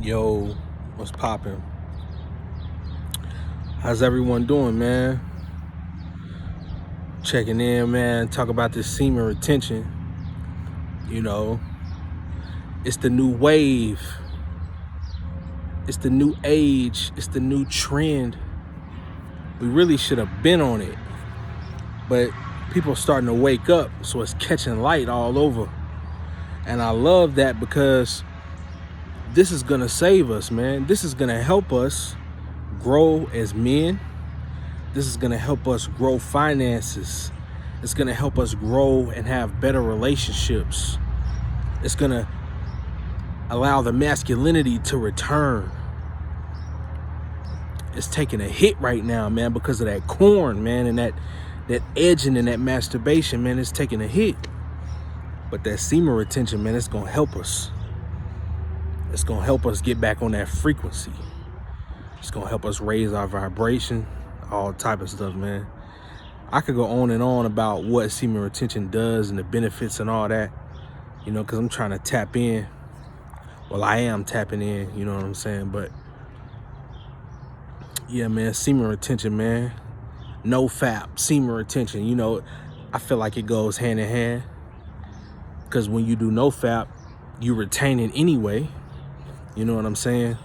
Yo, what's poppin'? How's everyone doing, man? Checking in, man. Talk about this semen retention. You know, it's the new wave. It's the new age. It's the new trend. We really should have been on it. But people are starting to wake up, so it's catching light all over. And I love that because this is gonna save us, man. This is gonna help us grow as men. This is gonna help us grow finances. It's gonna help us grow and have better relationships. It's gonna allow the masculinity to return. It's taking a hit right now, man, because of that corn, man, and that edging and that masturbation, man. It's taking a hit. But that semen retention, man, it's gonna help us. It's gonna help us get back on that frequency. It's gonna help us raise our vibration, all type of stuff, man. I could go on and on about what semen retention does and the benefits and all that, you know, because I'm trying to tap in. Well, I am tapping in, you know what I'm saying? But yeah, man, semen retention, man. No fap, semen retention, you know, I feel like it goes hand in hand. Because when you do no fap, you retain it anyway. You know what I'm saying?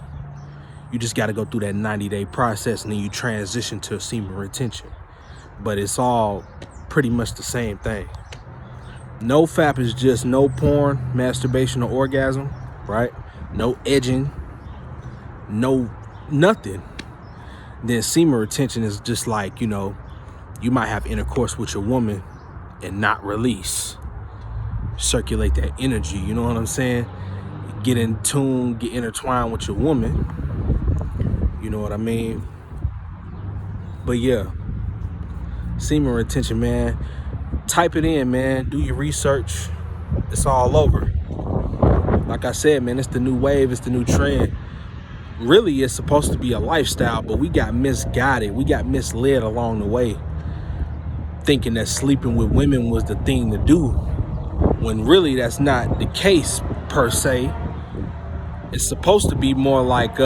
You just got to go through that 90-day process and then you transition to semen retention. But it's all pretty much the same thing. No fap is just no porn, masturbation, or orgasm, right? No edging, no nothing. Then semen retention is just like, you know, you might have intercourse with your woman and not release. Circulate that energy, you know what I'm saying? Get in tune, get intertwined with your woman. You know what I mean? But yeah, semen retention, man. Type it in, man. Do your research. It's all over. Like I said, man, it's the new wave. It's the new trend. Really, it's supposed to be a lifestyle, but we got misguided. We got misled along the way, thinking that sleeping with women was the thing to do, when really that's not the case per se. It's supposed to be more like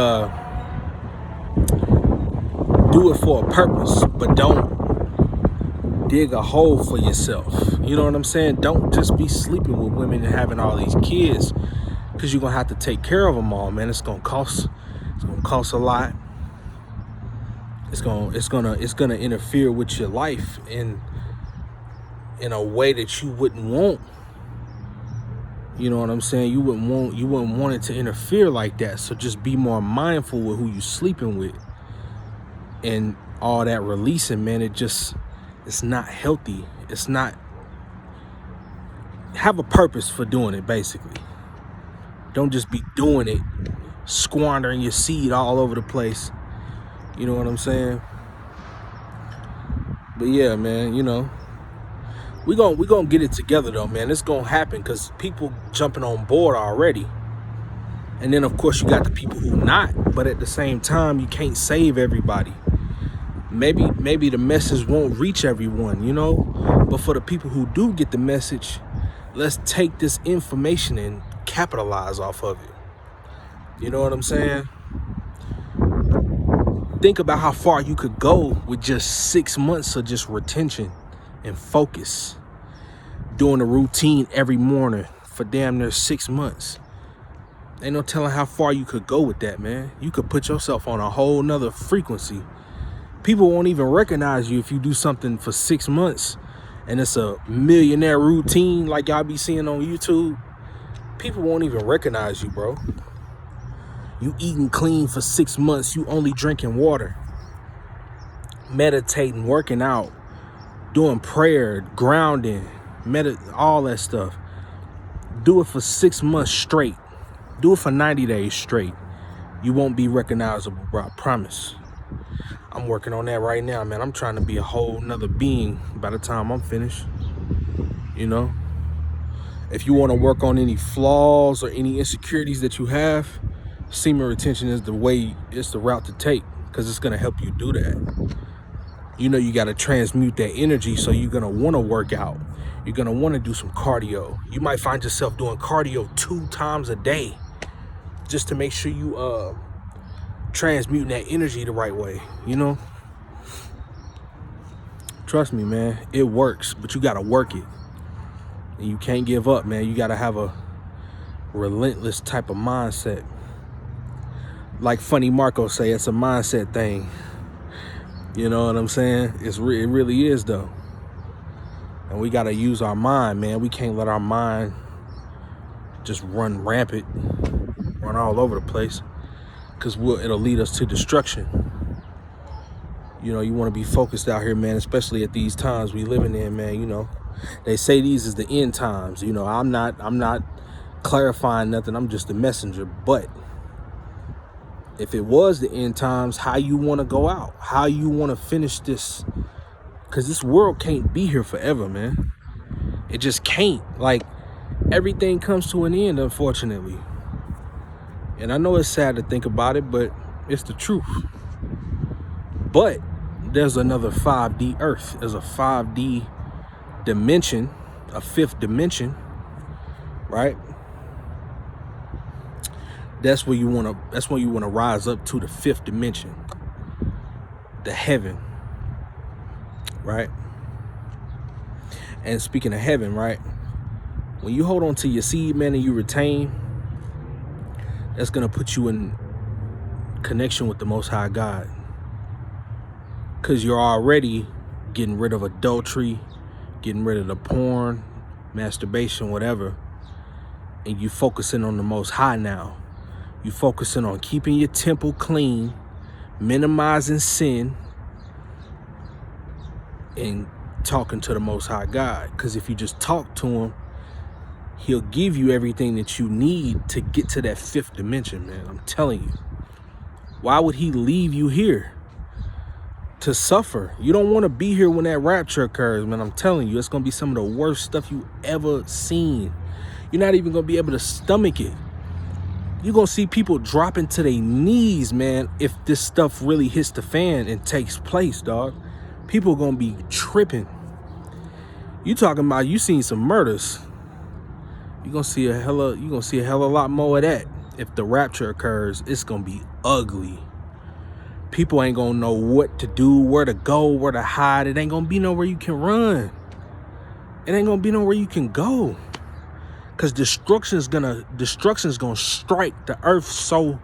do it for a purpose, but don't dig a hole for yourself. You know what I'm saying? Don't just be sleeping with women and having all these kids, because you're gonna have to take care of them all, man. It's gonna cost a lot. It's gonna interfere with your life in a way that you wouldn't want. You know what I'm saying? You wouldn't want it to interfere like that. So just be more mindful with who you sleeping with. And all that releasing, man, it's not healthy. It's not. Have a purpose for doing it, basically. Don't just be doing it, squandering your seed all over the place. You know what I'm saying? But yeah, man, you know, we gonna get it together though, man. It's gonna happen because people jumping on board already. And then of course you got the people who not, but at the same time you can't save everybody. Maybe the message won't reach everyone, you know, but for the people who do get the message, let's take this information and capitalize off of it. You know what I'm saying? Think about how far you could go with just 6 months of just retention and focus, doing a routine every morning for damn near 6 months. Ain't no telling how far you could go with that, man. You could put yourself on a whole nother frequency. People won't even recognize you if you do something for 6 months and it's a millionaire routine like y'all be seeing on YouTube. People won't even recognize you, bro. You eating clean for 6 months. You only drinking water, meditating, working out, doing prayer, grounding, all that stuff. Do it for 6 months straight. Do it for 90 days straight. You won't be recognizable, bro. I promise. I'm working on that right now, man. I'm trying to be a whole nother being by the time I'm finished. You know? If you want to work on any flaws or any insecurities that you have, semen retention is the route to take, because it's going to help you do that. You know, you got to transmute that energy, so you're going to want to work out. You're going to want to do some cardio. You might find yourself doing cardio 2 times a day. just to make sure you transmuting that energy the right way, you know? Trust me, man, it works, but you gotta work it. And you can't give up, man. You gotta have a relentless type of mindset. Like Funny Marco say, it's a mindset thing. You know what I'm saying? It really is, though. And we gotta use our mind, man. We can't let our mind just run rampant, run all over the place, because it'll lead us to destruction. You know, you want to be focused out here, man, especially at these times we living in, man. You know, they say these is the end times. You know, I'm not clarifying nothing. I'm just a messenger. But if it was the end times, how you want to go out, how you want to finish this, because this world can't be here forever, man. It just can't. Like, everything comes to an end, unfortunately. And I know it's sad to think about it, but it's the truth. But there's another 5D Earth. There's a 5D dimension, a fifth dimension, right? That's where you want to rise up to, the fifth dimension, the heaven, right? And speaking of heaven, right, when you hold on to your seed, man, and you retain, that's gonna put you in connection with the Most High God, because you're already getting rid of adultery, getting rid of the porn, masturbation, whatever, and you focusing on the Most High now. You focusing on keeping your temple clean, minimizing sin, and talking to the Most High God. Because if you just talk to him, he'll give you everything that you need to get to that fifth dimension, man. I'm telling you. Why would he leave you here to suffer? You don't want to be here when that rapture occurs, man. I'm telling you, it's going to be some of the worst stuff you ever seen. You're not even going to be able to stomach it. You're going to see people dropping to their knees, man, if this stuff really hits the fan and takes place, dog. People are going to be tripping. You talking about, you seen some murders. You're going to see a hella lot more of that. If the rapture occurs, it's going to be ugly. People ain't going to know what to do, where to go, where to hide. It ain't going to be nowhere you can run. It ain't going to be nowhere you can go. Because destruction's gonna strike the earth so,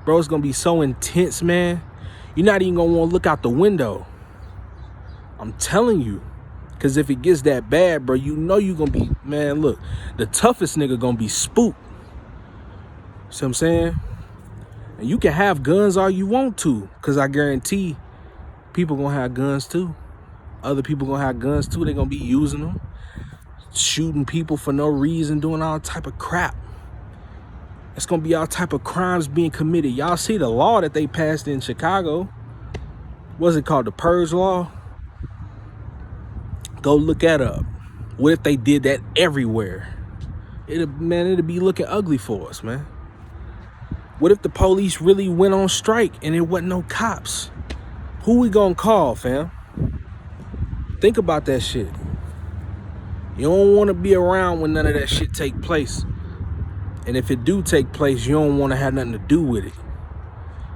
bro, it's gonna be so intense, man. You're not even gonna want to look out the window. I'm telling you. Because if it gets that bad, bro, you know you're gonna be, man, look, the toughest nigga gonna be spooked. See what I'm saying? And you can have guns all you want to, because I guarantee people gonna have guns too. Other people gonna have guns too. They're gonna be using them, shooting people for no reason, doing all type of crap. It's gonna be all type of crimes being committed. Y'all see the law that they passed in Chicago? What's it called? The Purge Law? Go look that up. What if they did that everywhere? It'd be looking ugly for us, man. What if the police really went on strike and there wasn't no cops? Who we gonna call, fam? Think about that shit. You don't want to be around when none of that shit take place. And if it do take place, you don't want to have nothing to do with it.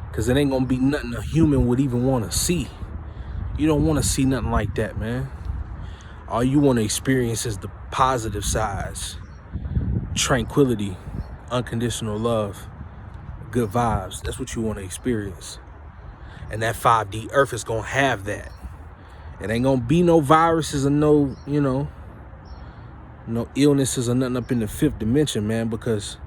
Because it ain't going to be nothing a human would even want to see. You don't want to see nothing like that, man. All you want to experience is the positive sides. Tranquility, unconditional love, good vibes. That's what you want to experience. And that 5D Earth is going to have that. It ain't going to be no viruses or no, no illnesses or nothing up in the fifth dimension, man, because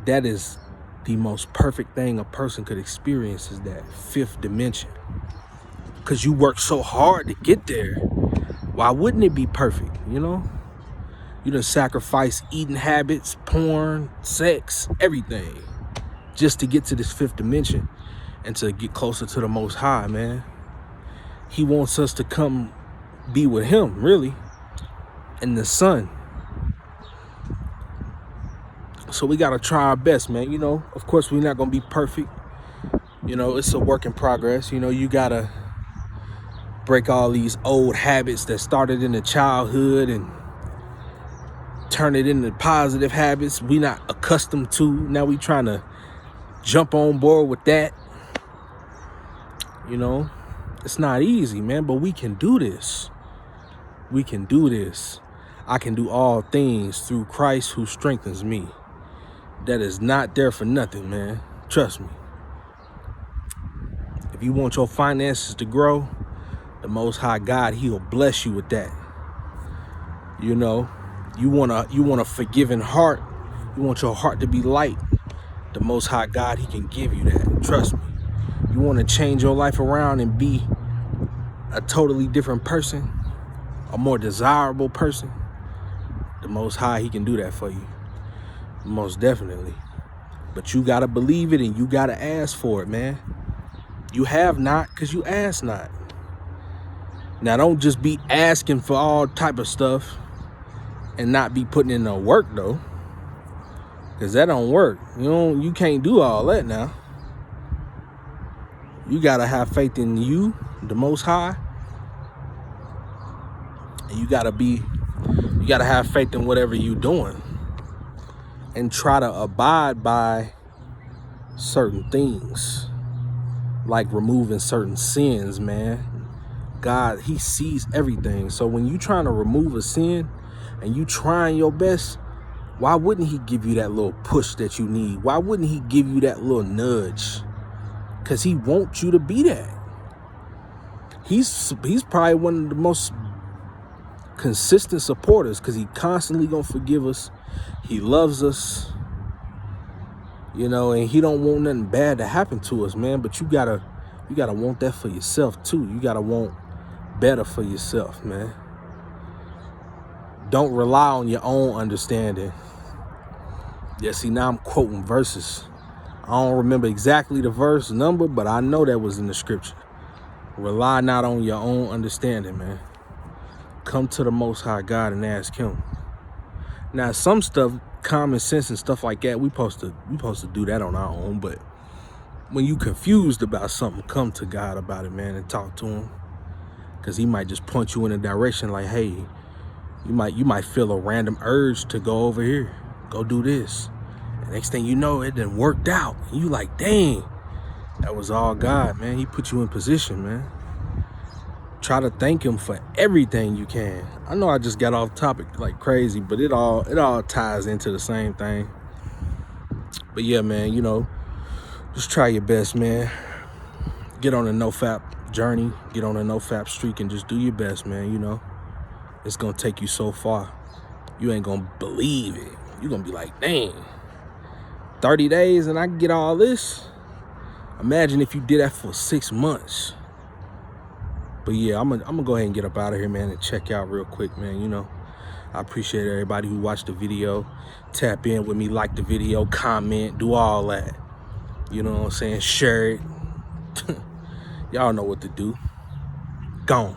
that is the most perfect thing a person could experience, is that fifth dimension. Because you work so hard to get there. Why wouldn't it be perfect, You done sacrifice eating habits, porn, sex, everything, just to get to this fifth dimension and to get closer to the Most High, man. He wants us to come be with him, really. And the sun. So we gotta try our best, man. Of course we're not gonna be perfect. It's a work in progress. You gotta break all these old habits that started in the childhood and turn it into positive habits we not accustomed to. Now we trying to jump on board with that. You know, it's not easy, man, but we can do this. We can do this. I can do all things through Christ who strengthens me. That is not there for nothing, man. Trust me. If you want your finances to grow, the Most High God, He'll bless you with that. You know, you want a forgiving heart. You want your heart to be light. The Most High God, He can give you that. Trust me. You want to change your life around and be a totally different person, a more desirable person, the Most High, He can do that for you. Most definitely. But you got to believe it and you got to ask for it, man. You have not because you ask not. Now, don't just be asking for all type of stuff and not be putting in no work, though. Because that don't work. You can't do all that now. You got to have faith in you, the Most High. And you got to have faith in whatever you're doing. And try to abide by certain things. Like removing certain sins, man. God, He sees everything. So when you trying to remove a sin and you trying your best, why wouldn't He give you that little push that you need? Why wouldn't He give you that little nudge? Because He wants you to be that. He's probably one of the most consistent supporters because He constantly gonna forgive us. He loves us, you know, and He don't want nothing bad to happen to us, man. But you gotta want that for yourself too. You gotta want better for yourself, man. Don't rely on your own understanding. Yeah, see, now I'm quoting verses. I don't remember exactly the verse number, but I know that was in the scripture. Rely not on your own understanding, man. Come to the Most High God and ask Him. Now, some stuff, common sense and stuff like that, we supposed to do that on our own. But when you confused about something, come to God about it, man, and talk to Him. Because He might just point you in a direction like, hey, you might feel a random urge to go over here, go do this. And next thing you know, it done worked out. And you like, dang, that was all God, man. He put you in position, man. Try to thank Him for everything you can. I know I just got off topic like crazy, but it all ties into the same thing. But yeah, man, you know, just try your best, man. Get on a no-fap journey, get on a no-fap streak, and just do your best, man. You know, it's gonna take you so far. You ain't gonna believe it. You're gonna be like, dang, 30 days and I can get all this? Imagine if you did that for 6 months. But yeah, I'm gonna go ahead and get up out of here, man, and check out real quick, man. You know, I appreciate everybody who watched the video. Tap in with me, like the video, comment, do all that. You know what I'm saying? Share it. Y'all know what to do. Gone.